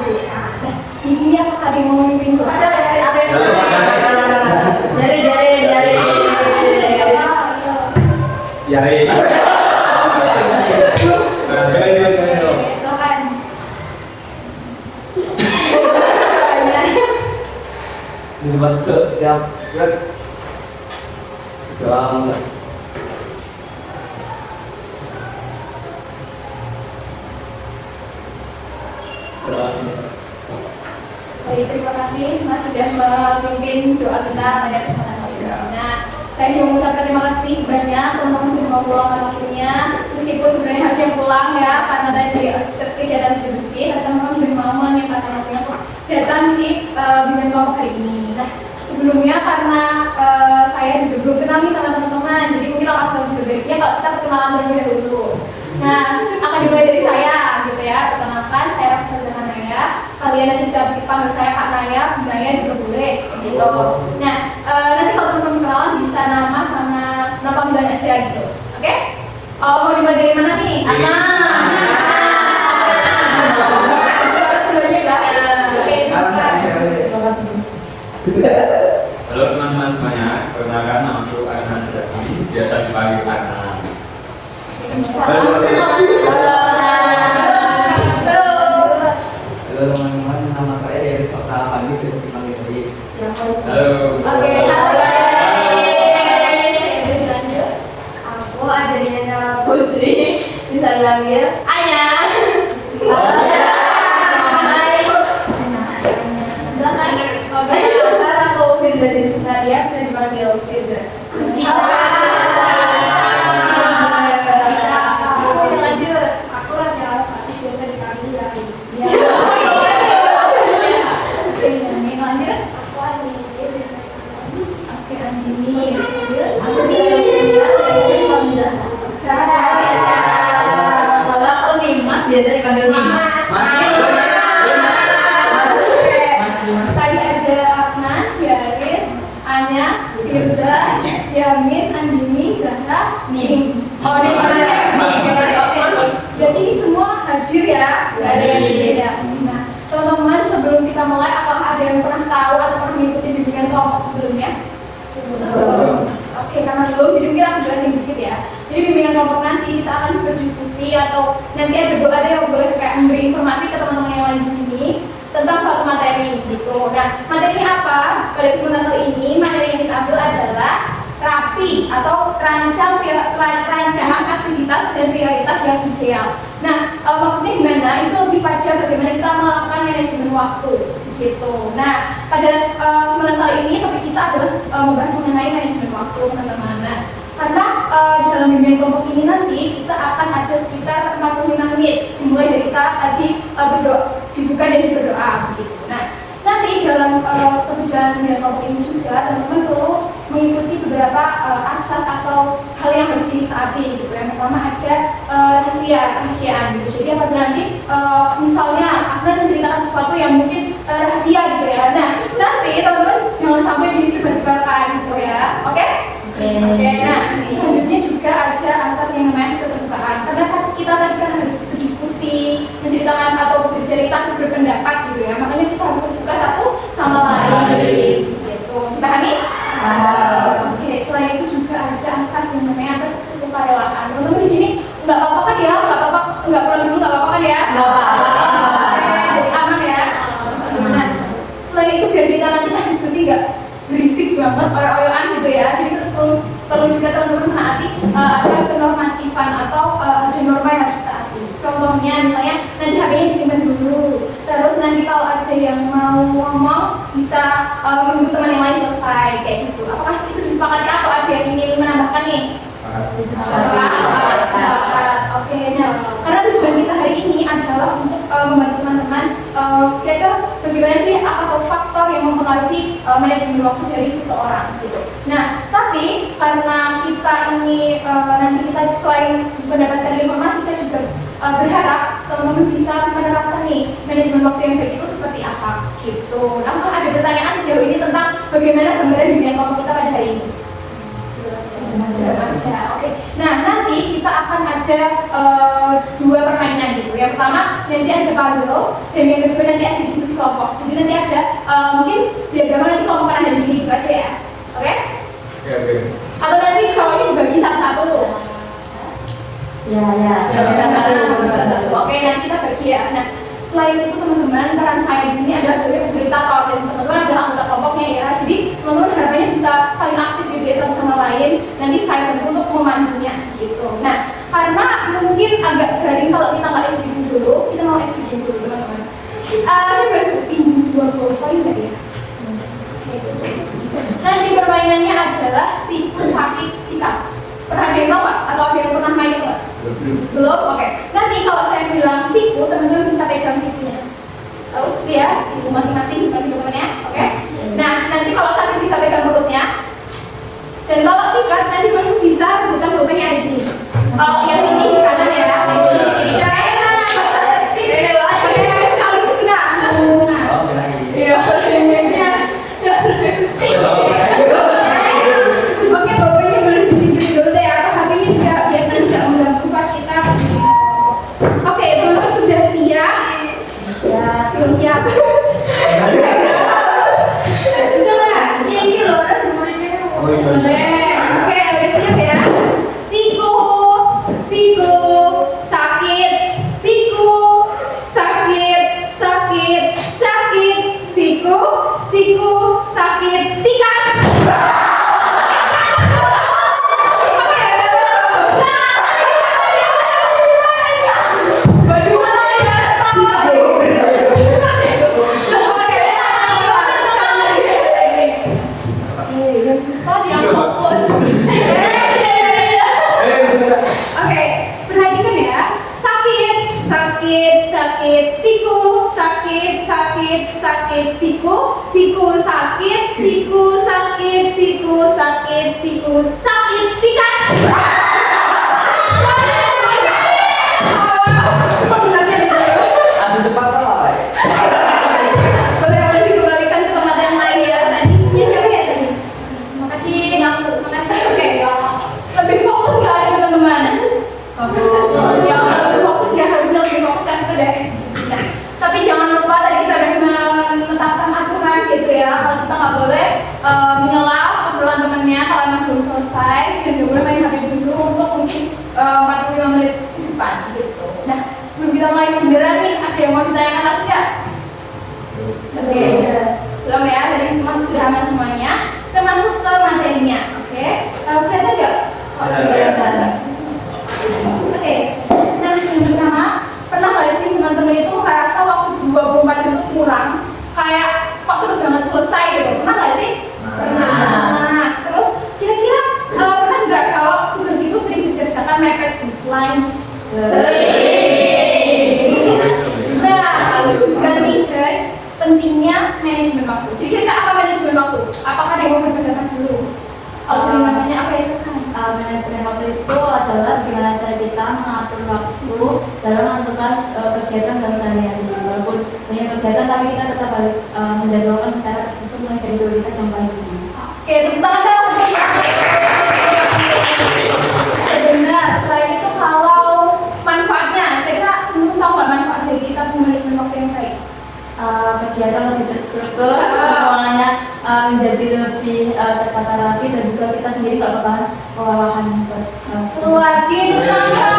Nah, di sini apakah ada yang mau memimpin doa? Jari. Silakan. Dibantu siap. Doa. Baik, terima kasih Mas sudah memimpin doa kita pada kesempatan kali ini. Nah, saya juga mengucapkan terima kasih banyak teman-teman sudah mau pulang waktunya. Meskipun sebenarnya harusnya pulang ya, karena tadi kegiatan bersih, tapi teman-teman sudah mau menyempatkan waktunya untuk datang di bimbingan kelompok hari ini. Nah, sebelumnya karena saya juga belum kenal nih sama teman-teman, jadi mungkin akan lebih baiknya kalau kita perkenalan terlebih dahulu. Nah, akan dimulai dari saya gitu ya. Perkenalkan, saya Rafa Zahanaya. Kalian nanti bisa panggil saya Kak Naya, Naya juga boleh gitu. Nah, nanti kalau teman-teman kenalan bisa nama sama nama panggilan aja gitu. Oke? Mau dimulai dari mana nih? Ana. Halo teman-teman semuanya, perkenalkan nama aku Arna Zaki, biasa dipanggil Arna. Halo teman-teman, nama saya Deris Okta Pagi, bisa dipanggil Deris. Halo. Oke, halo. Aku Adriana Putri, bisa dipanggil Ayah. Aku Firza dari Setaria, bisa dipanggil Firza. Lanjut. Aku Raja Al-Fatih, biasa dipanggil Yari. Lanjut. Aku Andini, biasa dipanggil Oke, Andini. Aku Zara biasa dipanggil Zahra. Kalau aku Nimas, biasa dipanggil Nimas. Tadi ada Rahman, Yaris, Anya, Firza, Yamin, Andini, Zahra, Nim. Oh, Nim berarti ini semua hadir ya, nggak ada yang beda. Nah, teman-teman sebelum kita mulai, apakah ada yang pernah tahu atau pernah mengikuti bimbingan kelompok sebelumnya? Oke, karena belum, jadi mungkin aku jelasin dikit ya. Jadi bimbingan kelompok nanti kita akan berdiskusi atau nanti ada yang boleh kayak memberi informasi ke teman-teman yang lain di sini tentang suatu materi gitu. Nah, materi ini apa? Pada kesempatan kali ini materi yang kita ambil adalah rapi atau rancangan aktivitas dan prioritas yang ideal. Nah, maksudnya gimana? Itu lebih pada bagaimana kita melakukan manajemen waktu gitu. Nah, pada kesempatan kali ini topik kita adalah membahas mengenai manajemen waktu, teman-teman. Nah, karena dalam bimbingan kelompok ini nanti kita akan ada sekitar 45 menit dimulai dari kita tadi berdoa, dibuka dan berdoa begitu. Nah, nanti dalam perjalanan bimbingan kelompok ini juga teman-teman perlu mengikuti beberapa asas atau hal yang harus ditaati gitu. Yang pertama ada rahasiaan gitu. Jadi apabila nanti misalnya aku menceritakan sesuatu yang mungkin rahasia gitu ya. Nah, nanti teman-teman jangan sampai disebarkan gitu ya. Oke? Oke, nah selanjutnya juga ada asas yang namanya keterbukaan. Karena kita tadi kan harus berdiskusi, menceritakan atau bercerita, berpendapat gitu ya. Makanya kita harus terbuka satu sama lain gitu. Dipahami? Oke, selain itu juga ada asas yang namanya asas kesukarelaan. Teman-teman di sini nggak apa-apa kan ya? Nggak pulang dulu nggak apa-apa kan ya? Nggak apa-apa. Oke, jadi aman ya. Nah, selain itu biar kita nanti pas diskusi nggak berisik banget, oyo-oyoan gitu ya. Jadi kita perlu juga teman-teman menaati ada kenormatifan atau ada norma yang harus ditaati. Contohnya misalnya nanti HP-nya disimpan dulu. Terus nanti kalau ada yang mau ngomong bisa menunggu teman yang lain selesai kayak gitu. Apakah itu disepakati atau ada yang ingin menambahkan nih? Sepakat. Oke, nah karena tujuan kita hari ini adalah untuk membantu teman-teman kira-kira bagaimana sih apa faktor yang mempengaruhi manajemen waktu dari seseorang gitu. Nah, tapi karena kita ini nanti kita selain mendapatkan informasi, kita juga berharap teman-teman bisa menerapkan nih manajemen waktu yang baik itu seperti apa gitu. Nah, ada pertanyaan sejauh ini tentang bagaimana gambaran bimbingan kelompok kita pada hari ini? Oke. Nah, nanti kita akan ada dua permainan gitu. Yang pertama nanti ada puzzle dan yang kedua nanti ada mungkin diagramnya nanti kelompokan ada di sini gitu aja ya. Oke? Oke. Atau nanti cowoknya dibagi satu-satu tuh. Ya. Satu-satu. Oke, nanti kita bagi ya. Nah, selain itu teman-teman, peran saya di sini adalah sebagai fasilitator dan teman-teman adalah anggota kelompoknya ya. Jadi teman-teman harapannya bisa saling aktif gitu ya satu sama lain. Nanti saya bantu untuk memandunya gitu. Nah, karena mungkin agak garing kalau kita nggak SPG dulu, kita mau SPG dulu teman-teman. Saya boleh pinjam 2 poin nggak ya? Nanti permainannya adalah siku sakit sikap. Pernah ada yang tahu nggak? Atau ada yang pernah main itu nggak? Belum? Oke. Nanti kalau saya bilang siku, teman-teman bisa pegang sikunya. Tahu ya? Siku masing-masing bukan siku temannya. Oke? Nah, nanti kalau sakit bisa pegang mulutnya. Dan kalau sikat nanti masih bisa rebutan dompetnya ada di sini. Kalau yang ini di kanan ya, ini ya. Oke, bapaknya boleh disingkir dulu deh, atau HP-nya juga biar nanti nggak mengganggu pas kita. Oke, teman-teman sudah siap? Ya, belum siap. Bisa nggak? Ini loh, boleh. Oke, udah siap ya? Siku, sakit, siku, sakit, siku, sakit, sikat. Oke, perhatikan ya. Sakit, siku, sakit, siku, sakit, sikat. Adu cepat salah. Boleh dikembalikan ke tempat yang lain ya. Tadi siapa ya tadi? Makasih. Oke. Lebih fokus nggak ada teman-teman? Ya, lebih fokus ya, harusnya lebih fokus kan kita udah SPG. Nah, tapi jangan lupa tadi kita udah menetapkan aturan gitu ya. Kalau kita nggak boleh menyela obrolan temannya kalau emang belum selesai, dan nggak boleh main HP dulu untuk mungkin 45 menit ke depan gitu. Nah, sebelum kita mulai beneran nih, ada yang mau ditanyakan lagi nggak? Oke, belum ya, jadi teman sudah aman semuanya. Kita masuk ke materinya, oke? Kelihatan nggak? Oh, kelihatan. Oke, nah yang pertama, pernah nggak sih teman-teman itu merasa waktu 24 jam itu kurang? Kayak kok cepet banget selesai gitu, pernah nggak sih? Pernah. Terus kira-kira pernah nggak kalau tugas itu sering dikerjakan mepet deadline? Nah, juga nih guys, pentingnya manajemen waktu. Jadi kira-kira apa manajemen waktu? Apakah ada yang mau berpendapat dulu? Kalau namanya apa ya sekarang? Manajemen waktu itu adalah gimana cara kita mengatur waktu dalam menentukan kegiatan dalam sehari-hari. Walaupun banyak kegiatan, tapi kita tetap harus menjadwalkan secara tersusun mulai dari prioritas yang paling tinggi. Oke, tepuk tangan dong. Benar. Selain itu kalau manfaatnya, kira-kira teman-teman tahu nggak manfaat dari kita punya manajemen waktu yang baik? Kegiatan lebih terstruktur, semuanya menjadi lebih tertata rapi, dan juga kita sendiri nggak bakal kewalahan. Lagi tangan.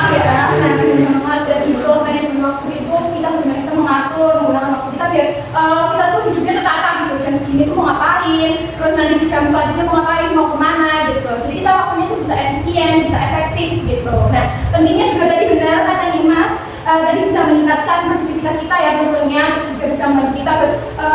Ya, nah, jadi itu manajemen waktu itu kita benar-benar kita mengatur menggunakan waktu kita biar kita tuh hidupnya tertata gitu. Jam segini tuh mau ngapain, terus nanti di jam selanjutnya mau ngapain, mau kemana gitu. Jadi kita waktunya tuh bisa efisien, bisa efektif gitu. Nah, pentingnya juga tadi benar kata Mas. Tadi bisa meningkatkan produktivitas kita ya tentunya, terus juga bisa membantu kita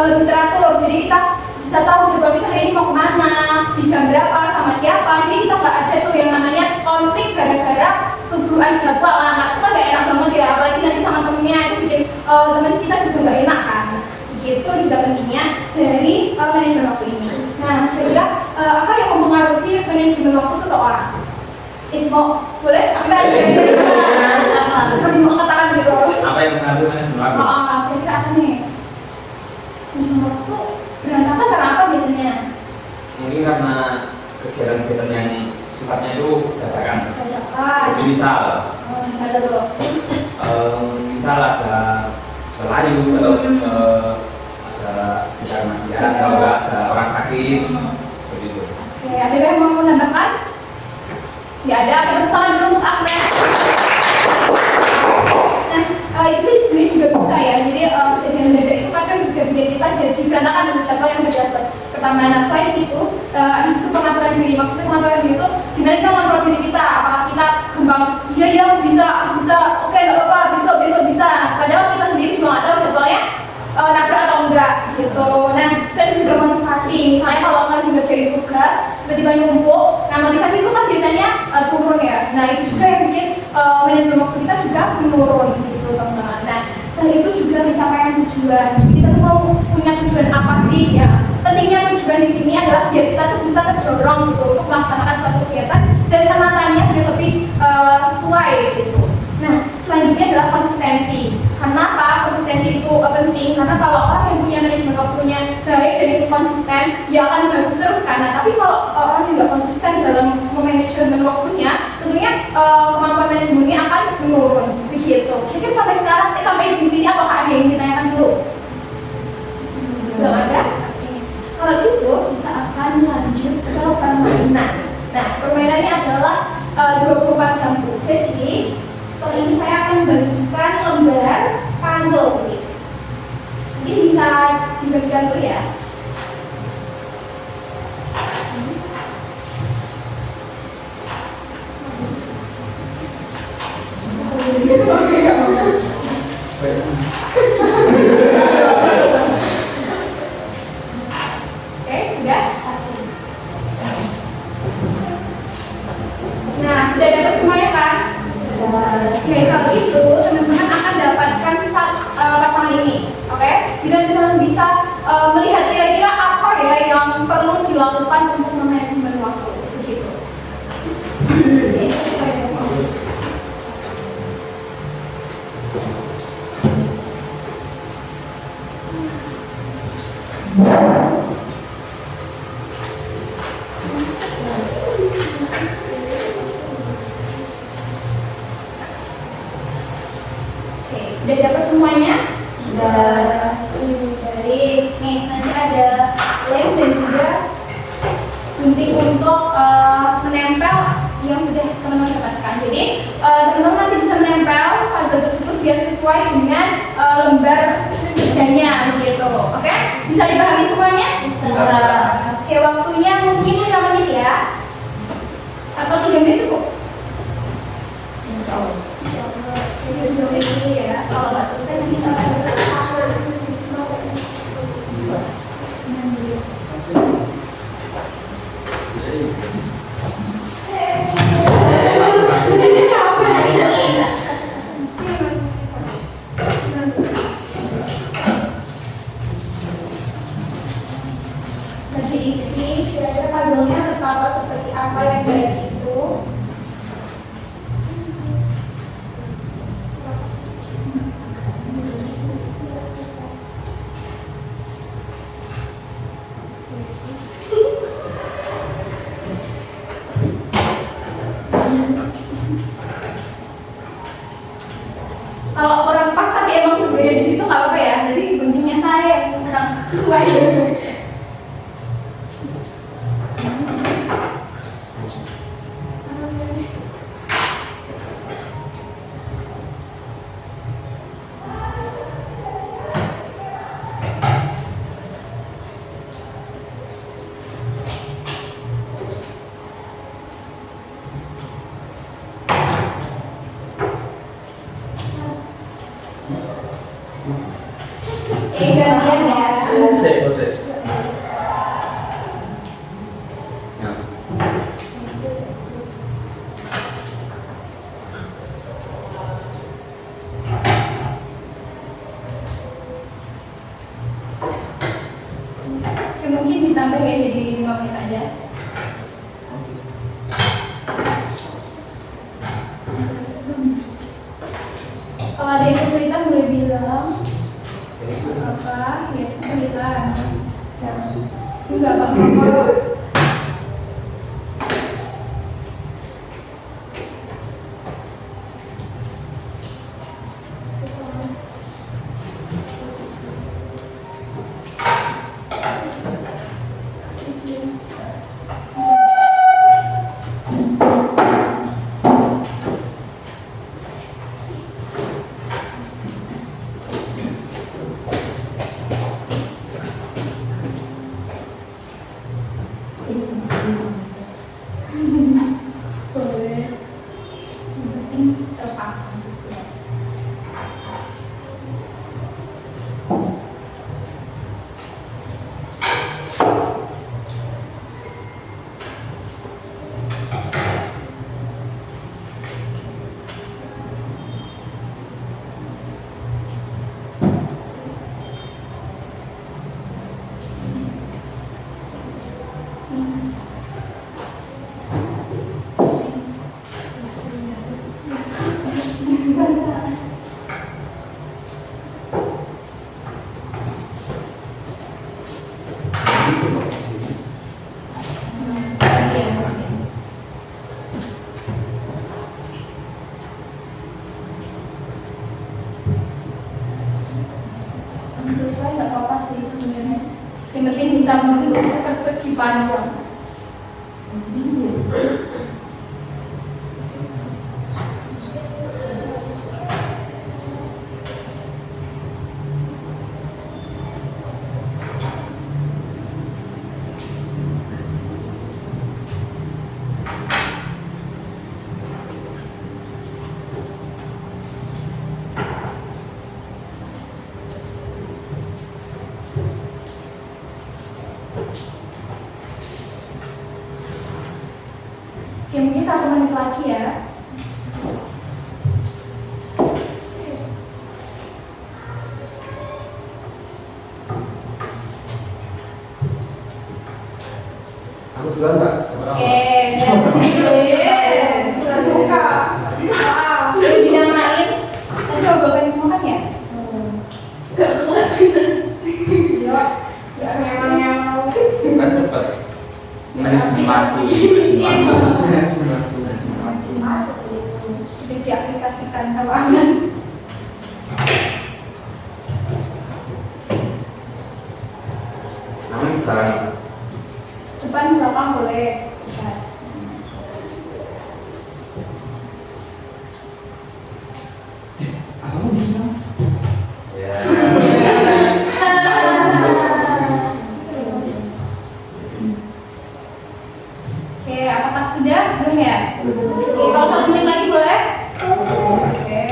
lebih teratur. Jadi kita bisa tahu jadwal kita hari ini mau kemana, di jam berapa, sama siapa. Jadi kita nggak ada tuh yang namanya konflik gara-gara tuduhan jadwal. Nah, itu kan nggak enak banget ya, apalagi nanti sama temennya itu bikin teman kita juga nggak enak kan. Gitu juga pentingnya dari manajemen waktu ini. Nah, kira-kira apa yang mempengaruhi manajemen waktu seseorang? Mau boleh? Apa yang mau katakan gitu? Apa yang mengatur manajemen waktu? Kira-kira apa nih? Manajemen waktu berantakan karena apa biasanya? Mungkin karena kegiatan-kegiatan yang sifatnya itu dadakan. Dadakan. Jadi misal Misalnya tuh. misal ada layu atau ada tidak matian atau enggak ada orang sakit begitu. Oke, ada yang mau menambahkan? Nggak ada, tepuk tangan dulu untuk Agnes. Nah, itu sih sebenarnya juga bisa ya. Jadi kejadian mendadak itu kadang juga bikin kita jadi berantakan dengan jadwal yang berjalan. Pertama, nah selain itu, habis itu pengaturan diri. Maksudnya pengaturan diri itu gimana kita mengontrol diri kita? Apakah kita kembang? Iya bisa, oke nggak apa-apa, besok bisa. Padahal kita sendiri juga nggak tahu jadwalnya nabrak atau enggak gitu. Nah, selain juga motivasi. Misalnya kalau lagi ngerjain tugas, tiba-tiba numpuk. Nah, motivasi itu kan biasanya turun ya. Nah, itu juga yang bikin manajemen waktu kita juga menurun gitu teman-teman. Nah, selain itu juga pencapaian tujuan. Jadi kita tuh mau punya tujuan apa sih ya? Pentingnya tujuan di sini adalah biar kita tuh bisa terdorong gitu untuk melaksanakan suatu kegiatan dan penatannya biar lebih sesuai gitu. Nah, selanjutnya adalah konsistensi. Kenapa konsistensi itu penting? Karena kalau orang yang punya manajemen waktunya baik dan itu konsisten, ya akan bagus terus kan. Nah, tapi kalau orang yang nggak konsisten dalam memanajemen waktunya, tentunya kemampuan manajemennya akan menurun. Begitu. Kira-kira sampai sekarang, sampai di sini apakah ada yang ditanyakan dulu? Belum ada? Kalau gitu, kita akan lanjut ke permainan. Nah, permainannya adalah 24 jam. Jadi, setelah ini saya akan bagikan lembar puzzle ini. Jadi bisa dibagikan dulu ya. Oke, sudah. Nah, sudah dapat semuanya kan? Oke, kalau itu teman-teman akan dapatkan pasangan ini, oke? Dan teman-teman bisa melihat kira-kira apa ya yang perlu dilakukan untuk memanajemen waktu, begitu. Sudah dapat semuanya? Sudah. Dari nih nanti ada lem dan juga gunting untuk menempel yang sudah teman-teman dapatkan. Jadi teman-teman nanti bisa menempel puzzle tersebut biar sesuai dengan lembar kerjanya begitu. Oke? Bisa dipahami semuanya? Bisa. Oke, waktunya mungkin 5 menit ya. Atau 3 menit cukup? Insya Allah. Jadi ini ya, kalau nggak selesai nanti kita akan Jadi isi kira-kira puzzle-nya tertata seperti apa yang dari itu. Kalau kurang pas tapi emang sebenarnya di situ nggak apa-apa ya. Jadi guntingnya saya yang kurang sesuai. Gantian ya. Ya, mungkin ditambah ya jadi 5 menit aja. Kalau ada yang kesulitan boleh bilang. Apa? Ya kesulitan. Enggak apa-apa. sesuai nggak apa-apa sih sebenarnya. Yang penting bisa membentuk persegi panjang. Oke, mungkin 1 menit lagi ya. Aku duluan Mbak. Oke, biar dulu. Nggak suka. Udah dinamain. Tadi coba kasih semua kan ya? Iya. Nggak memang. Kan cepat. Manajemen waktu. Manajemen waktu. Macam-macam itu. Sudah diaplikasikan keuangan. Namun sekarang Depan belakang boleh. Bebas. Apa mau bilang? ya. Oke, apakah sudah? Belum ya? Oke, kalau 1 menit lagi boleh? Oke.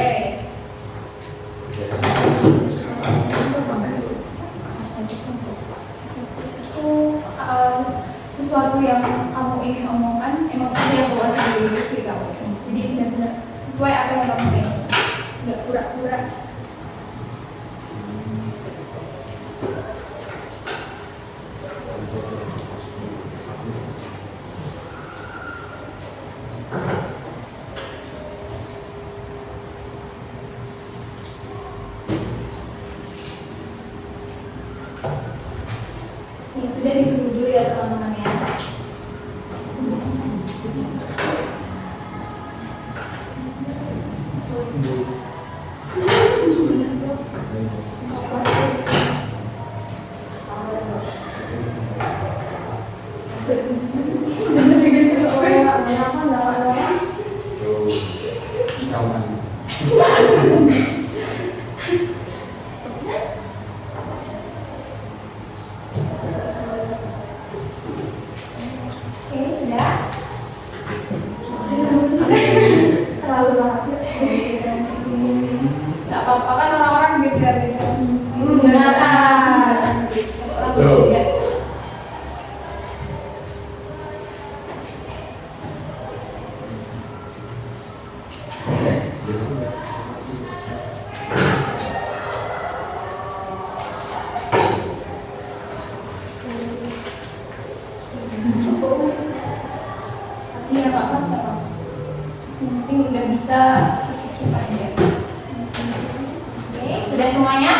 Itu sesuatu yang kamu ingin omongkan, emang itu yang keluar dari diri kamu. Jadi benar-benar sesuai apa yang kamu pengen. Nggak pura-pura. Ya sudah ditunggu dulu ya teman-teman ya. Kicauan. Oke, sudah. Terlalu lama. Nggak apa-apa kan orang-orang beda-beda. Dengarkan. Orang beda. Iya, Pak, Mas, nggak apa-apa. Yang penting udah bisa persegi panjang. Oke, sudah semuanya?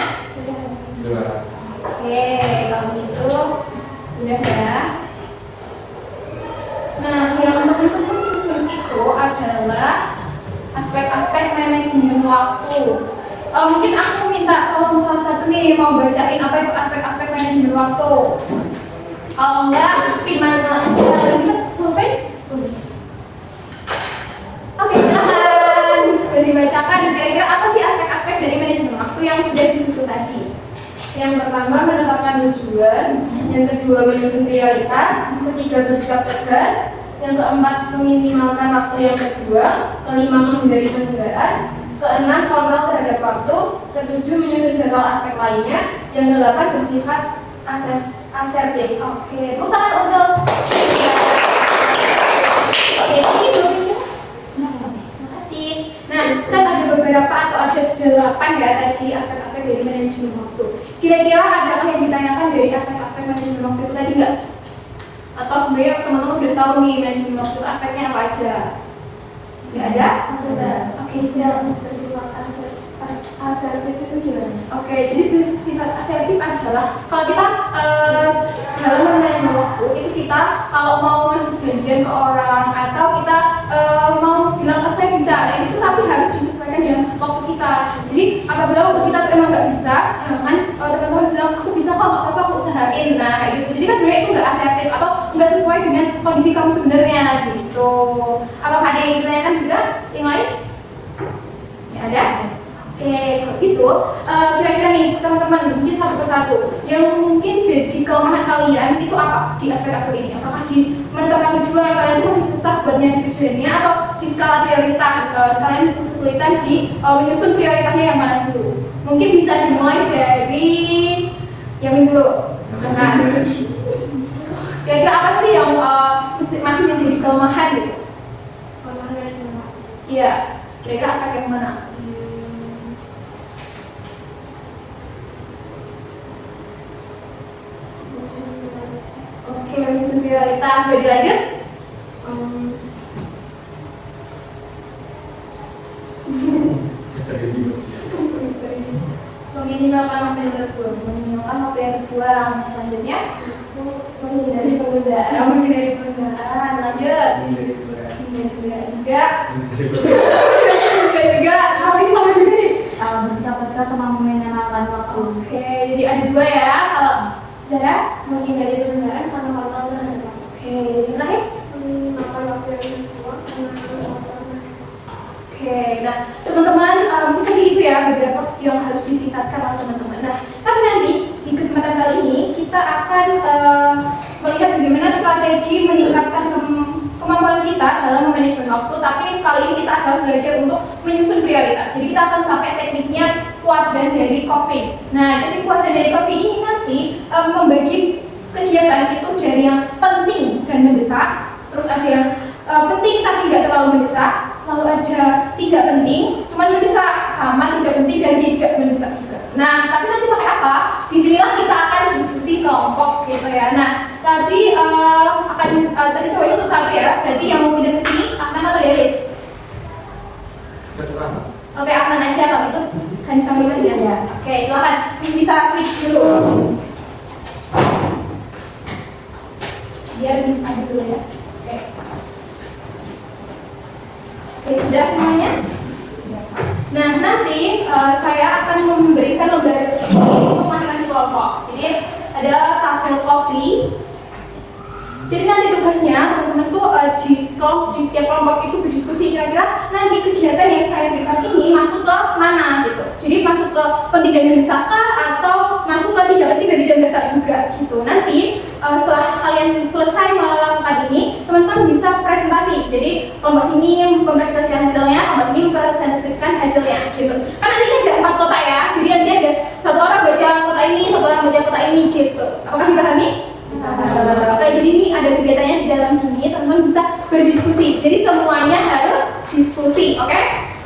Dua. Oke, kalau gitu udah ya. Nah, yang teman-teman susun itu adalah aspek-aspek manajemen waktu. Mungkin aku minta tolong salah satu nih mau bacain apa itu aspek-aspek manajemen waktu. Kalau enggak, speed mana aja. Pulpen? Oke, silakan. Sudah dibacakan. Kira-kira apa sih aspek-aspek dari manajemen waktu yang sudah disusun tadi? Yang pertama menetapkan tujuan, yang kedua menyusun prioritas, ketiga bersikap tegas, yang keempat meminimalkan waktu yang kedua, kelima menghindari penundaan, keenam kontrol terhadap waktu, ketujuh menyusun jadwal aspek lainnya, yang kedelapan bersifat asertif. Oke, tepuk tangan untuk. Oke, ini belum ya? Makasih. Nah, kan ada beberapa atau ada 8 ya tadi aspek-aspek dari manajemen waktu. Kira-kira adakah yang ditanyakan dari aspek-aspek manajemen waktu itu tadi nggak? Atau sebenarnya teman-teman udah tahu nih manajemen waktu itu aspeknya apa aja? Nggak ada? Oke, tidak. Bersifat asertif itu gimana? Oke, jadi bersifat asertif adalah kalau kita dalam manajemen waktu itu kita kalau mau ngasih janjian ke orang atau kita mau bilang saya bisa, itu tapi harus disesuaikan dengan waktu kita. Jadi apabila waktu kita emang nggak bisa, jangan teman-teman diusahain, nah kayak gitu. Jadi kan sebenarnya itu nggak asertif atau nggak sesuai dengan kondisi kamu sebenarnya gitu. Apakah ada yang ditanyakan juga yang lain? Ya, ada? Oke, kalau gitu kira-kira nih teman-teman mungkin satu persatu yang mungkin jadi kelemahan kalian itu apa di aspek-aspek ini? Apakah di menetapkan tujuan kalian itu masih susah buat nyari tujuannya atau di skala prioritas kalian bisa kesulitan di menyusun prioritasnya yang mana dulu? Mungkin bisa dimulai dari yang ini dulu. Nah, kira-kira apa sih yang masih menjadi kelemahan gitu? Iya, kira-kira aspek yang mana? Oke, menyusun prioritas. Boleh dilanjut? Meminimalkan waktu yang terbuang. Meminimalkan waktu yang terbuang. Selanjutnya, menghindari penundaan. Menghindari penundaan. Lanjut. Menghindari juga. Juga. Hal ini sama juga nih. Bersikap peka sama meminimalkan waktu. Oke, jadi ada dua ya. Kalau Zara, menghindari penundaan sama hal-hal terhadap. oke, yang terakhir. Meminimalkan waktu yang terbuang sama Oke, nah teman-teman mungkin tadi itu ya beberapa yang harus ditingkatkan oleh teman-teman. Nah, tapi nanti di kesempatan kali ini kita akan melihat bagaimana strategi meningkatkan kemampuan kita dalam manajemen waktu. Tapi kali ini kita akan belajar untuk menyusun prioritas. Jadi kita akan pakai tekniknya kuadran dari Covey. Nah, teknik kuadran dari Covey ini nanti membagi kegiatan itu dari yang penting dan mendesak, terus ada yang penting tapi nggak terlalu mendesak, lalu ada tidak penting, cuman mendesak, sama tidak penting dan tidak mendesak juga. Nah, tapi nanti pakai apa? Disinilah kita akan diskusi kelompok gitu ya. Nah, tadi tadi cowoknya satu ya, berarti yang mau pindah ke sini Aknan atau Yaris? Oke, Aknan aja kalau itu kan sambil ya. Oke, silakan bisa switch dulu. Biar ada dulu ya. Oke, sudah semuanya? Nah, nanti saya akan memberikan lembaga ini untuk masing-masing kelompok. Jadi ada tabel Covey. Jadi nanti tugasnya teman-teman tuh di setiap kelompok itu berdiskusi kira-kira nanti kegiatan yang saya berikan ini masuk ke mana gitu. Jadi masuk ke penting dan mendesak atau masuk ke tidak penting dan tidak mendesak juga gitu. Nanti setelah kalian selesai melakukan ini, teman-teman bisa presentasi. Jadi kelompok sini mempresentasikan hasilnya, kelompok sini mempresentasikan hasilnya gitu. Kan nanti ada 4 kotak ya. Jadi nanti ada satu orang baca kotak ini, satu orang baca kotak ini gitu. Apakah dipahami? Oke, jadi ini ada kegiatannya di dalam sini, teman-teman bisa berdiskusi. Jadi semuanya harus diskusi, oke?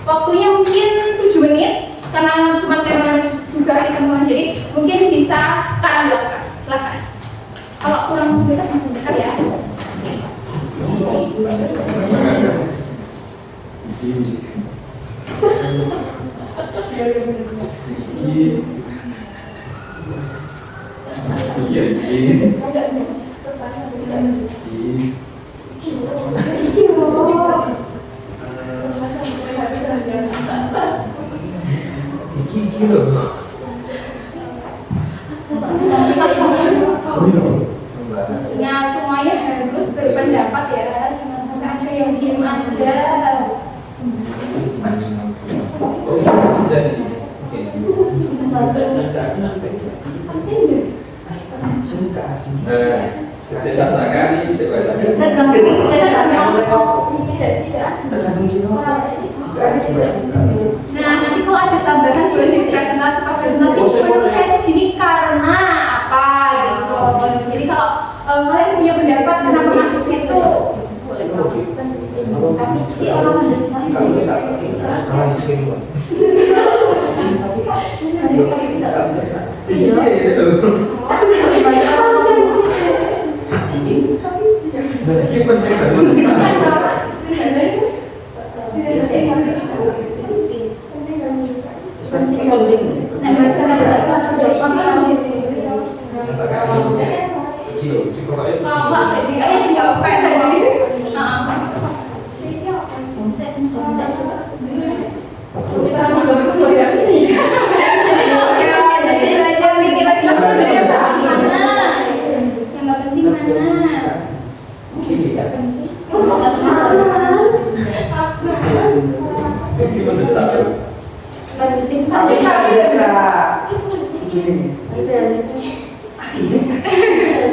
Waktunya mungkin 7 menit, karena cuma lewat juga sih teman-teman. Jadi mungkin bisa sekarang dilakukan. Silakan. Kalau kurang dekat bisa dekat ya. Ya, semuanya harus berpendapat ya, jangan sampai ada yang diam aja. Nah, nanti kalau ada tambahan boleh di presentasi pas presentasi. Menurut saya itu gini karena apa gitu. Jadi kalau kalian punya pendapat kenapa masuk situ? Tapi jadi orang mendesak. Jadi belajar nih kira-kira sebenarnya bagaimana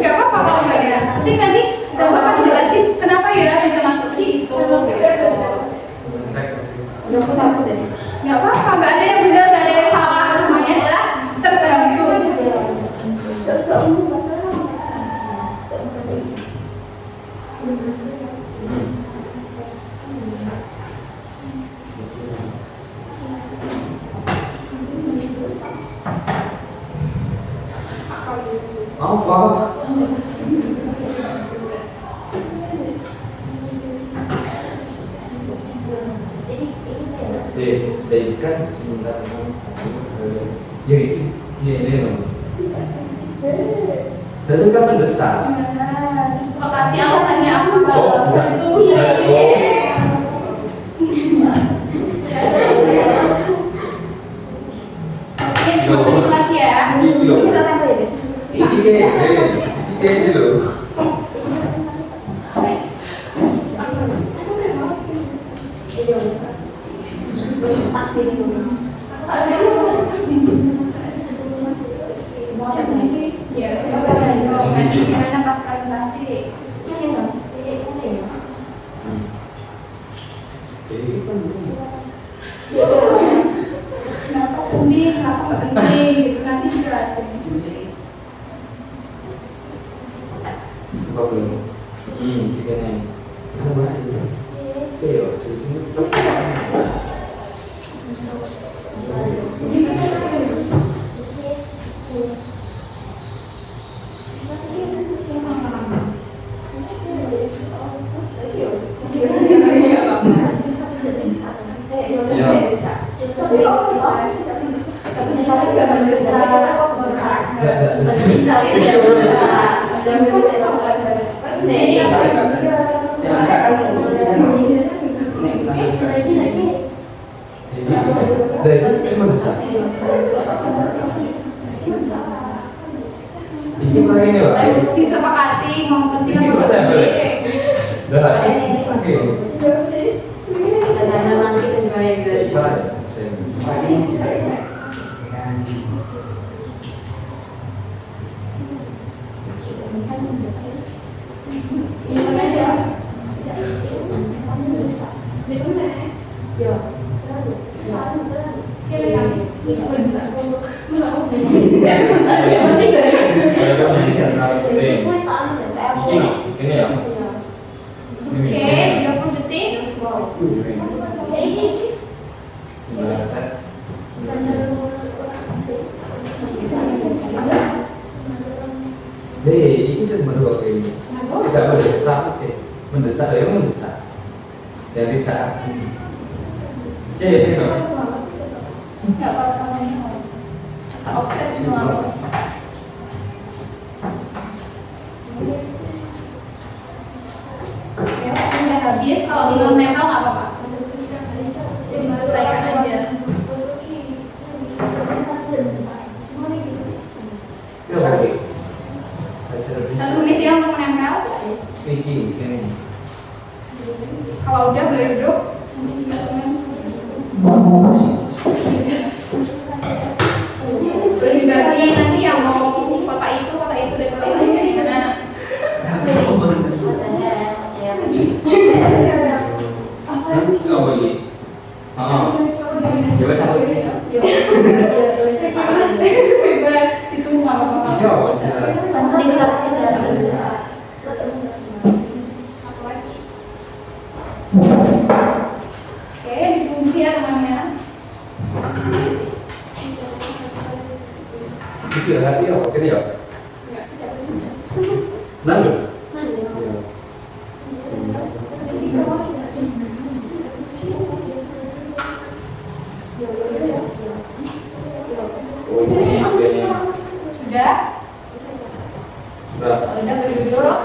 Gak apa-apa kalau nggak ya. Nanti gak apa-apa jelasin kenapa ya bisa masuk ke situ gitu. Gak apa-apa, gak ada yang benar, gak ada yang salah, semuanya adalah tergantung. Apa? Kan sebentar. Ya itu, ya ini loh. Dan kan mendesak. Disepakati alasannya apa? Oh, bisa. Oke, cuma tulis lagi ya. Ini loh. Ini loh. Ya, nanti gimana pas presentasi? Kenapa penting, kenapa nggak penting gitu, nanti dijelasin. Apa belum? Jika nih. Ada bahas itu. Iya, Disepakati mau penting atau nggak penting. Ini ya. Oke, 30 detik. Itu kan menurut ini tidak mendesak, mendesak ya mendesak, yang tidak aksi. Ya ini loh. Nggak apa-apa lagi. Tak offset juga nggak apa-apa. Ya, udah habis. Kalau belum nempel nggak apa-apa. Diselesaikan aja. Ya oke. 1 menit ya untuk menempel. Sini. Kalau udah boleh duduk. Lebih bagi nanti yang mau kota itu dan kota itu gimana? Oh iya. Coba satu ini. Bebas, ditunggu nggak masalah. Oke, ditunggu ya temannya. Istirahat ya, oke ya. Lanjut. Oh ini isinya. Udah? Udah. Udah berduduk.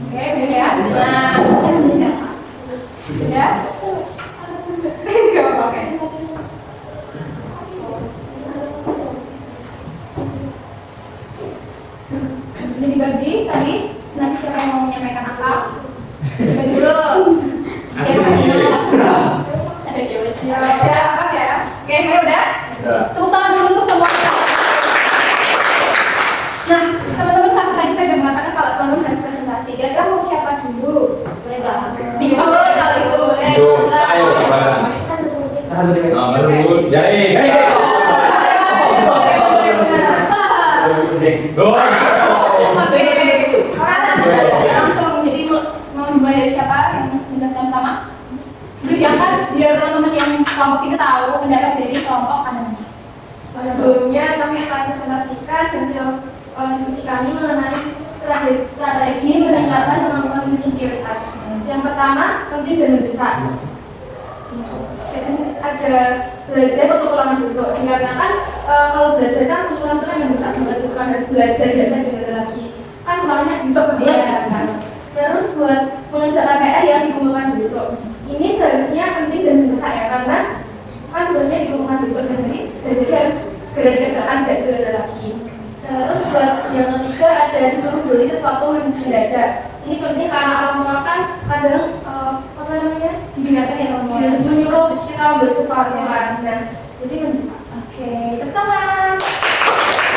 Oke, udah ya. Nah, udah? Gak apa-apa, oke. Udah dibagi tadi. Nanti siapa yang mau menyampaikan apa? Dibagi dulu. Ya, Ya, apa sih ya? Oke, semuanya udah? Udah. Tepuk tangan dulu untuk semua. Nah, teman-teman kan tadi saya udah mengatakan kalau teman-teman harus presentasi. Kira-kira mau siapa dulu? Boleh nggak? Bisa kalau itu boleh. So, ayo bareng. Nah, menurut jari. Oke, langsung. Jadi mau dimulai dari siapa yang menjelaskan pertama? Beri diangkat biar teman-teman yang kelompok sini tahu pendapat dari kelompok kanan. Sebelumnya kami akan presentasikan hasil diskusi kami mengenai strategi meningkatkan kemampuan user prioritas. Yang pertama, penting dan mendesak. Ada belajar untuk ulangan besok. Dikarenakan kalau belajar kan langsung yang mendesak banget, bukan harus belajar dengar lagi. Kan ulangannya besok banget. Kan? Terus buat mengerjakan PR yang dikumpulkan besok. Ini seharusnya penting dan mendesak ya, karena kan tugasnya dikumpulkan besok dan jadi harus segera dikerjakan, tidak ditunda lagi. Terus buat yang ketiga ada disuruh beli sesuatu mendadak. Ini penting karena orang tua kan kadang apa namanya Didengarkan ya orang tua. menyuruh kita beli sesuatu kan. Nah, jadi mendesak. Oke, tepuk tangan.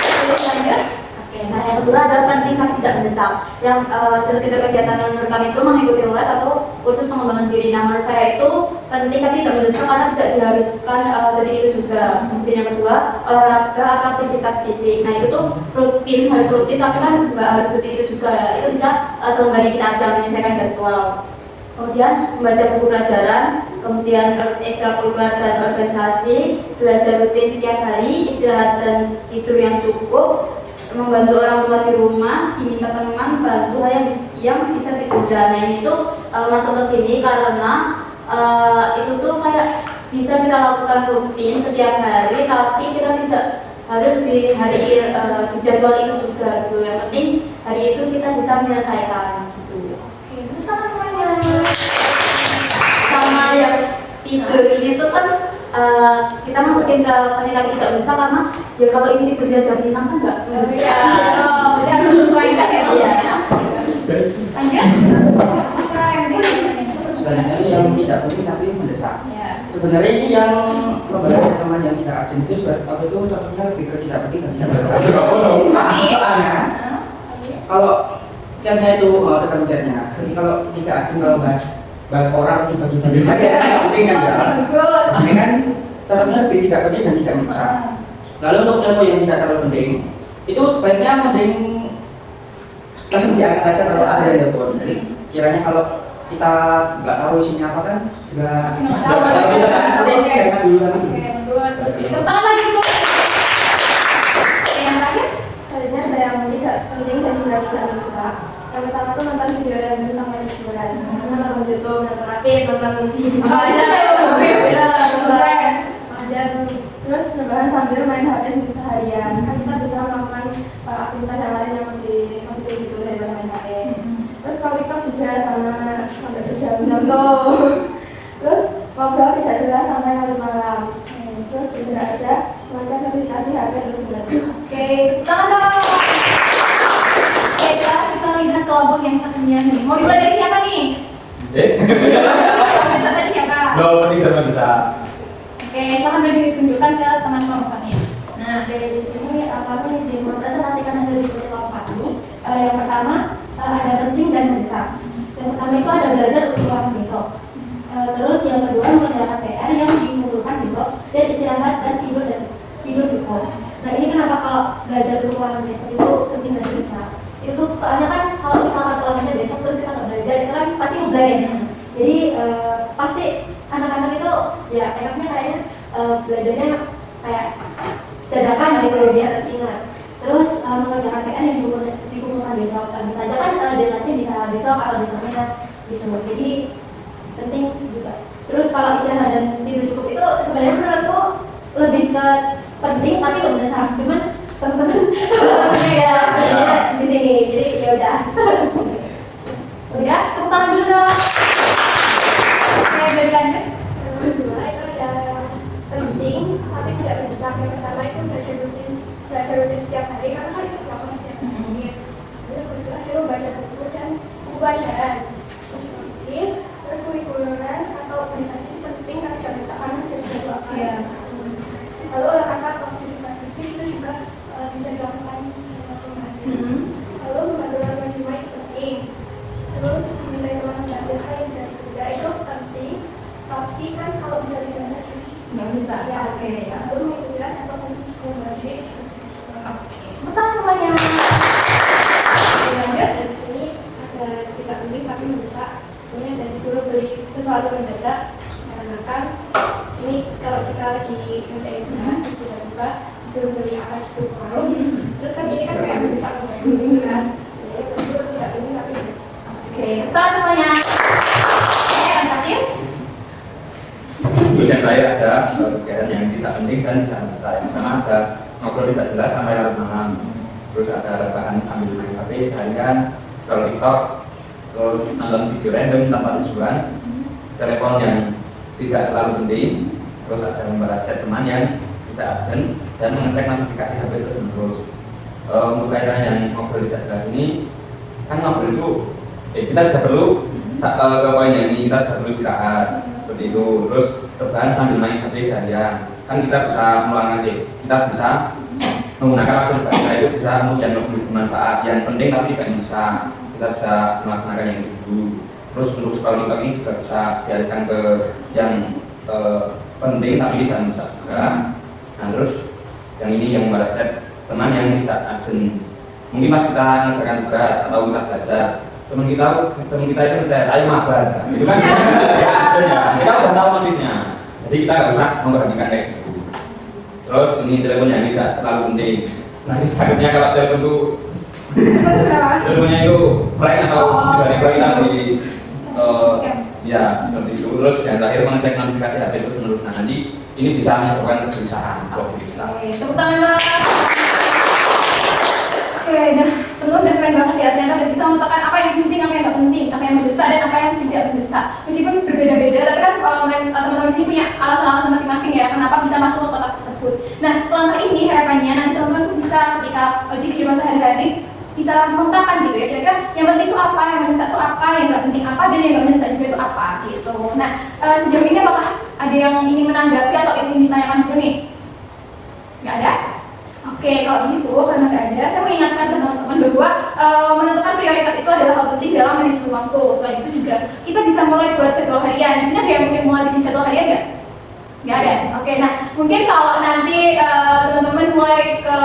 Terus lanjut. Oke, nah yang kedua adalah penting tapi tidak mendesak. Yang contoh-contoh kegiatan menurut kami itu mengikuti les atau kursus pengembangan diri. Nah menurut saya itu penting tapi tidak mendesak karena tidak diharuskan dari itu juga. Kemudian yang kedua olahraga atau aktivitas fisik. Nah itu tuh rutin, harus rutin tapi kan nggak harus rutin itu juga. Itu bisa sembari kita aja menyesuaikan jadwal. Kemudian membaca buku pelajaran, kemudian ekstrakurikuler dan organisasi, belajar rutin setiap hari, istirahat dan tidur yang cukup, membantu orang tua di rumah, diminta teman, bantu hal yang bisa ditunda. Nah ini tuh masuk ke sini karena itu tuh kayak bisa kita lakukan rutin setiap hari, tapi kita tidak harus di hari di jadwal itu juga gitu. Yang penting hari itu kita bisa menyelesaikan gitu. Oke, tepuk tangan semuanya. Sama yang tidur ini tuh kan kita masukin ke penilaian tidak bisa karena ya kalau ini tidurnya jam 5 kan nggak bisa. Oh, jadi harus sesuaikan ya. Iya. Lanjut. Kira yang Selanjutnya ini yang tidak penting tapi mendesak. Ya. Sebenarnya ini yang pembahasan teman yang tidak urgent itu apa itu contohnya lebih ke tidak penting dan tidak mendesak. Soalnya kalau chatnya itu tekan chatnya. Jadi kalau tidak urgent kalau bahas orang tiba-tiba tidak penting kan ya. Bagus. Ini kan contohnya lebih tidak penting dan tidak mendesak. Lalu untuk tempo yang tidak terlalu penting itu sebaiknya mending langsung diangkat saja kalau ada yang telepon. Jadi kiranya kalau kita nggak tahu isinya apa kan juga nggak tahu juga kan. Nanti jangan dulu kan. Oke, bagus. Tepuk tangan lagi tuh. Yang terakhir. Selanjutnya ada yang tidak penting dan juga tidak mendesak. Yang pertama tuh nonton video dan tentang banyak hiburan. Nonton YouTube, nonton apa, nonton dan terus rebahan sambil main HP seharian. Kan kita bisa melakukan aktivitas yang lain yang lebih positif gitu daripada main HP. Terus kalau TikTok juga sama sampai berjam-jam tuh. Terus ngobrol tidak jelas sampai larut malam. Terus tidak ada macam notifikasi HP terus-menerus. Oke, tepuk tangan dong. Oke, sekarang kita lihat kelompok yang satunya nih. Mau dimulai dari siapa nih? Bisa tadi siapa? Lo ini tidak bisa. Oke, silahkan boleh ditunjukkan ke teman kelompokannya. Nah, dari sini kami izin mempresentasikan hasil diskusi kelompok kami. Yang pertama ada penting dan mendesak. Yang pertama itu ada belajar untuk ulangan besok. Terus yang kedua mengerjakan PR yang dikumpulkan besok dan istirahat dan tidur cukup. Nah ini kenapa kalau belajar untuk ulangan besok itu penting dan mendesak? Itu soalnya kan kalau misalkan ulangannya besok terus kita nggak belajar itu kan pasti ubah ya. Jadi pasti anak-anak itu ya enaknya kayaknya belajarnya kayak dadakan gitu biar ingat. Terus mengerjakan PR yang dikumpulkan besok, bisa aja kan deadline-nya bisa besok atau besoknya gitu. Jadi penting juga. Terus kalau istirahat dan tidur cukup itu sebenarnya menurutku lebih ke penting tapi nggak mendesak. Cuman teman-teman ya di sini. Jadi ya udah. Sudah, tepuk tangan dulu dong. Oke, boleh lanjut. Yang kedua itu ada penting tapi tidak mendesak. Yang pertama itu belajar rutin setiap hari karena kan itu melakukan setiap hari. Terus yang kedua itu baca buku dan buku bacaan. Terus kurikuler atau organisasi itu penting tapi tidak mendesak karena sudah Iya. Lalu olahraga atau aktivitas fisik itu juga bisa dilakukan secara pribadi. Lalu membantu orang lain itu penting. Terus meminta teman belajar hal yang bisa ditunda itu penting. Tapi kan kalau bisa ditunda Nggak bisa. ya Oke. lalu mengikuti kelas atau khusus kembali. Oke. Betul semuanya. Oke, lanjut. Di sini ada tidak penting tapi mendesak. Ini ada disuruh beli sesuatu mendadak karena kan ini kalau kita lagi masa edukasi tiba-tiba disuruh beli apa itu warung terus kan ini kan kayak mendesak kan jadi itu tidak penting tapi mendesak. Oke, betul semuanya. Oke, yang terakhir. Terus yang terakhir ada kegiatan yang tidak penting dan tidak mendesak. Yang pertama ada ngobrol tidak jelas sampai larut malam. Terus ada rebahan sambil main HP seharian, scroll TikTok, terus nonton video random tanpa tujuan, telepon yang tidak terlalu penting, terus ada membalas chat teman yang tidak absen dan mengecek notifikasi HP terus. Untuk kaitan yang ngobrol tidak jelas ini, kan ngobrol itu kita sudah perlu ke poin yang ini, kita sudah perlu istirahat seperti itu. Terus rebahan sambil main HP seharian, kan kita bisa meluangkan kita bisa menggunakan waktu baca itu bisa yang lebih bermanfaat, yang penting tapi tidak bisa, kita bisa melaksanakan yang itu. Terus untuk scrolling ini juga bisa dialihkan ke yang penting tapi tidak bisa juga. Nah terus yang ini yang membalas chat teman yang tidak absen. Mungkin pas kita mengerjakan tugas atau kita belajar, teman kita itu percaya ayo mabar, itu kan tidak absen ya, kita udah tahu maksudnya, jadi kita nggak usah memperhatikan kayak gitu. Terus ini telepon yang tidak terlalu penting. Nanti takutnya kalau telepon itu teleponnya itu prank atau tiba-tiba kita di ya seperti itu. Terus yang terakhir mengecek notifikasi HP terus menerus. Nah nanti ini bisa menyebabkan kegelisahan buat diri kita. Oke, tepuk tangan Mbak. Oke, nah teman-teman udah keren banget ya, ternyata udah bisa memetakan apa yang penting, apa yang nggak penting, apa yang mendesak dan apa yang tidak mendesak. Meskipun berbeda-beda, tapi kan teman-teman di sini punya alasan-alasan masing-masing ya, kenapa bisa masuk ke kotak tersebut. Nah, setelah ini harapannya nanti teman-teman tuh bisa ketika di kehidupan sehari-hari bisa memetakan gitu ya, kira-kira yang penting itu apa, yang mendesak itu apa, yang nggak penting apa, dan yang nggak mendesak juga itu apa gitu. Nah, sejauh ini apakah ada yang ingin menanggapi atau ingin ditanyakan dulu nih? Nggak ada? Oke, kalau gitu karena nggak ada, saya mau ingatkan ke teman-teman bahwa menentukan prioritas itu adalah hal penting dalam manajemen waktu. Selain itu juga kita bisa mulai buat jadwal harian. Di sini ada yang mungkin mulai bikin jadwal harian nggak? Nggak ada. Oke, nah mungkin kalau nanti teman-teman mulai ke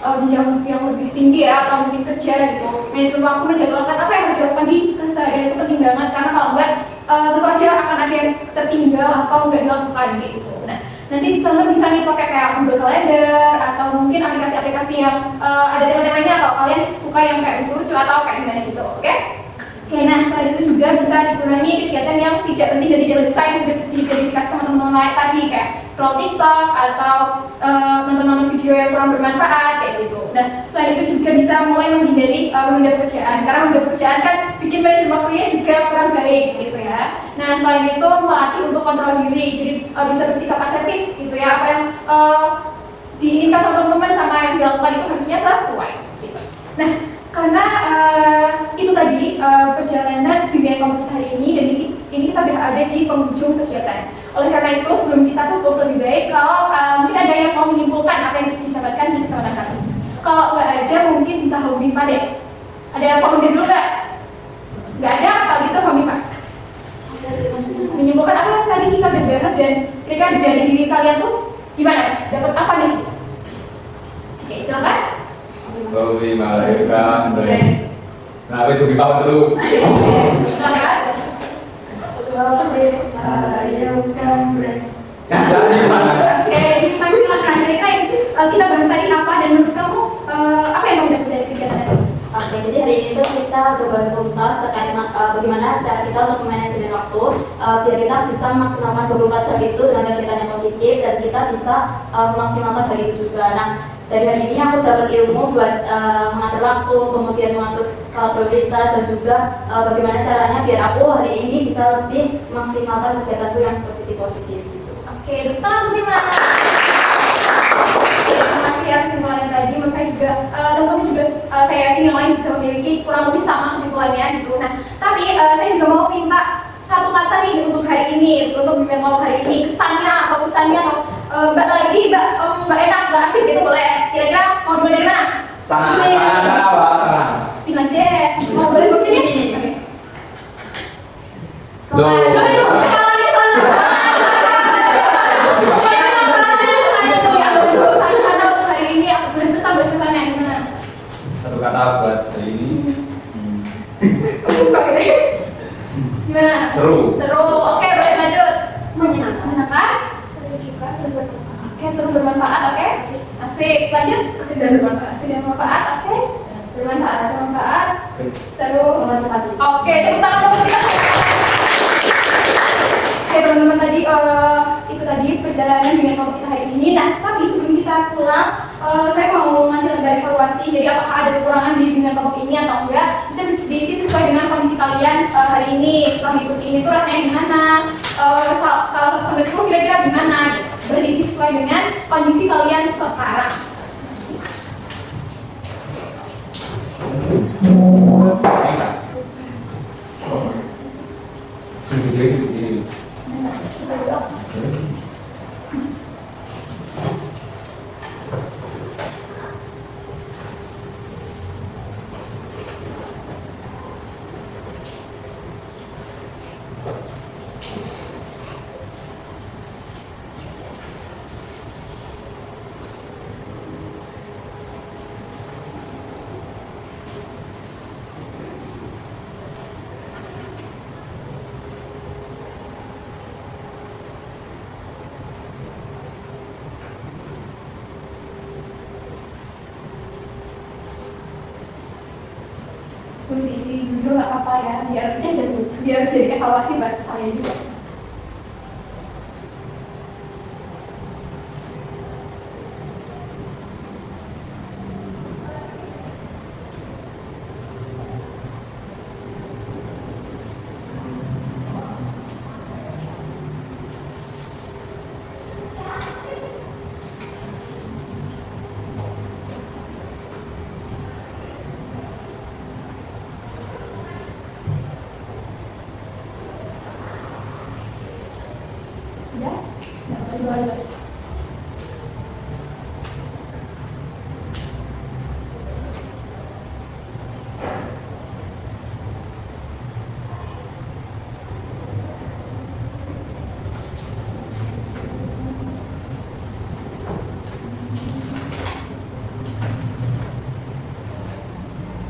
jenjang yang lebih tinggi ya, atau mungkin kerja gitu, manajemen waktu menjadwalkan apa yang harus dilakukan di keseharian itu penting banget, karena kalau nggak tentu aja akan ada yang tertinggal atau nggak dilakukan gitu. Nah, nanti teman-teman bisa nih pakai kayak Google Calendar atau mungkin aplikasi-aplikasi yang ada tema-temanya, atau kalian suka yang kayak lucu-lucu atau kayak gimana gitu, oke? Oke, nah selain itu juga bisa dikurangi kegiatan yang tidak penting dan tidak mendesak yang sudah diidentifikasi sama teman-teman lain tadi, kayak scroll TikTok atau nonton-nonton video yang kurang bermanfaat kayak gitu. Nah, selain itu juga bisa mulai menghindari menunda pekerjaan, karena menunda pekerjaan kan bikin manajemen waktunya juga kurang baik gitu ya. Nah, selain itu melatih untuk kontrol diri, jadi bisa bersikap asertif gitu ya, apa yang diinginkan sama teman-teman sama yang dilakukan itu harusnya sesuai gitu. Nah, karena itu tadi perjalanan bimbingan komputer hari ini, dan ini kita sudah ada di penghujung kegiatan. Oleh karena itu sebelum kita tutup, lebih baik kalau mungkin ada yang mau menyimpulkan apa yang didapatkan di kesempatan kali ini. Kalau nggak ada mungkin bisa Homi Pak deh. Ada yang volunteer dulu nggak? Nggak ada, kalau gitu Homi Pak. Menyimpulkan apa yang tadi kita udah bahas, dan kira-kira dari diri kalian tuh gimana? Dapat apa nih? Oke, silakan. Homi melahirkan brand. Nah, wes Homi Pak dulu. Silakan. Melahirkan brand. Oke, Dimas silakan. Ceritain kita bahas tadi apa, dan menurut kamu apa yang kamu dapat dari kegiatan tadi? Oke, jadi hari ini tuh kita udah bahas tuntas terkait bagaimana cara kita untuk memanajemen waktu biar kita bisa memaksimalkan 24 jam itu dengan kegiatan yang positif, dan kita bisa memaksimalkan hari itu juga. Nah, dari hari ini aku dapat ilmu buat mengatur waktu, kemudian mengatur skala prioritas, dan juga bagaimana caranya biar aku hari ini bisa lebih memaksimalkan kegiatanku yang positif-positif gitu. Oke, tangan untuk Dimas. Terima kasih ya kesimpulannya tadi. Menurut saya juga teman-teman juga saya yakin yang lain juga memiliki kurang lebih sama kesimpulannya gitu. Nah, tapi saya juga mau minta satu kata nih untuk hari ini, untuk bimbingan hari ini, kesannya atau nggak asik gitu boleh. Kira-kira mau dimulai dari mana? Sana apa? Sana. Spin lagi deh. Mau boleh gue pilih? Oke. Loh. Satu kata buat hari ini. Gimana? Seru. Seru. Oke, boleh lanjut. Menyenangkan. Menyenangkan? Seru juga, seru bermanfaat. Oke, seru bermanfaat. Oke. Asik. Lanjut. Asik dan bermanfaat. Asik dan bermanfaat. Oke. Bermanfaat. Bermanfaat. Seru. Memotivasi. Oke, tepuk tangan dulu kita. Oke teman-teman, tadi itu tadi perjalanan dengan kelompok kita hari ini. Nah, tapi sebelum kita pulang, saya mau ngasih lembar evaluasi. Jadi apakah ada kekurangan di bimbingan kelompok ini atau enggak? Bisa diisi sesuai dengan kondisi kalian hari ini. Setelah mengikuti ini tuh rasanya gimana? Skala 1 sampai 10 kira-kira gimana? Gitu. Boleh diisi sesuai dengan kondisi kalian sekarang. Enggak. Sedikit. Boleh diisi judul nggak apa-apa ya, biar jadi evaluasi buat saya juga. Udah? Nggak perlu dua.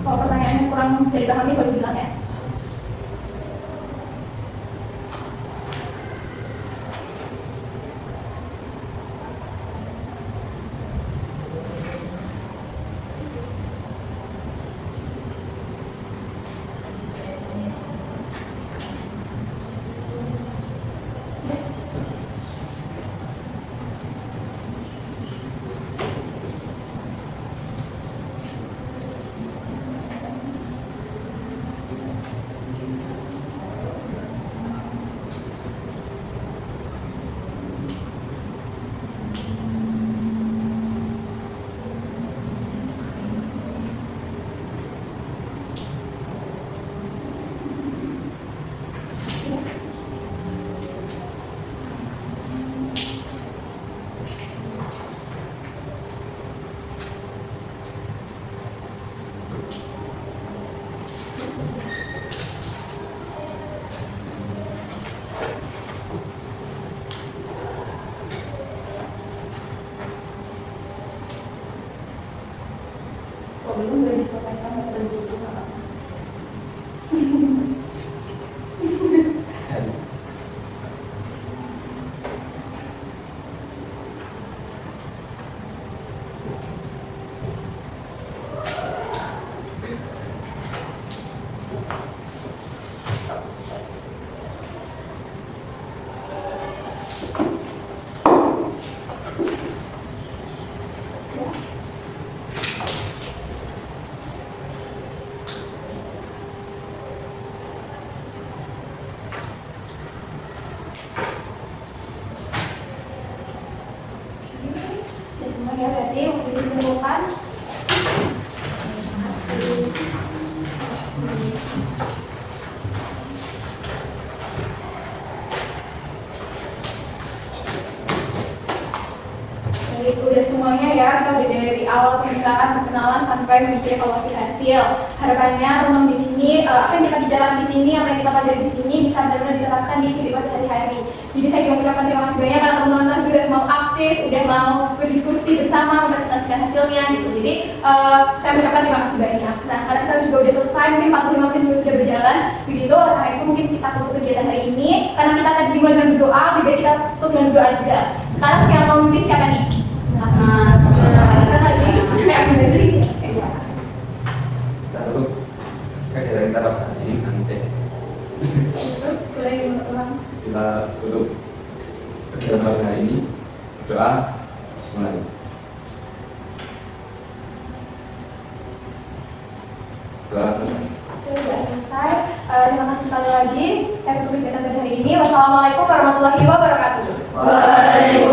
Kalau pertanyaannya kurang bisa dipahami boleh bilang ya. Kalau belum boleh diselesaikan, nggak usah dulu nggak apa-apa. Ya semua ya berarti waktu dikumpulkan. itu udah semuanya ya, kita udah dari awal pembukaan, perkenalan sampai menuju evaluasi hasil. Harapannya teman-teman di sini, apa yang kita bicarakan di sini, apa yang kita pelajari di sini bisa benar-benar diterapkan di kehidupan sehari-hari. Jadi saya juga mengucapkan terima kasih banyak karena teman-teman tadi udah mau aktif, udah mau berdiskusi bersama, mempresentasikan hasilnya gitu. Jadi saya mengucapkan terima kasih banyak. Nah, karena kita juga udah selesai, mungkin 45 menit juga sudah berjalan. Begitu, oleh karena itu mungkin kita tutup kegiatan hari ini. Karena kita tadi dimulai dengan berdoa, lebih baik kita tutup dengan doa juga. Sekarang yang mau memimpin siapa nih? Kita tadi membantu ya. Kita tutup kegiatan kita pada hari ini nanti. Boleh teman-teman. Kita tutup kegiatan pada hari ini. Doa mulai. Doa selesai. Sudah selesai. Terima kasih sekali lagi. Saya tutup kegiatan pada hari ini. Wassalamualaikum warahmatullahi wabarakatuh. Waalaikumsalam.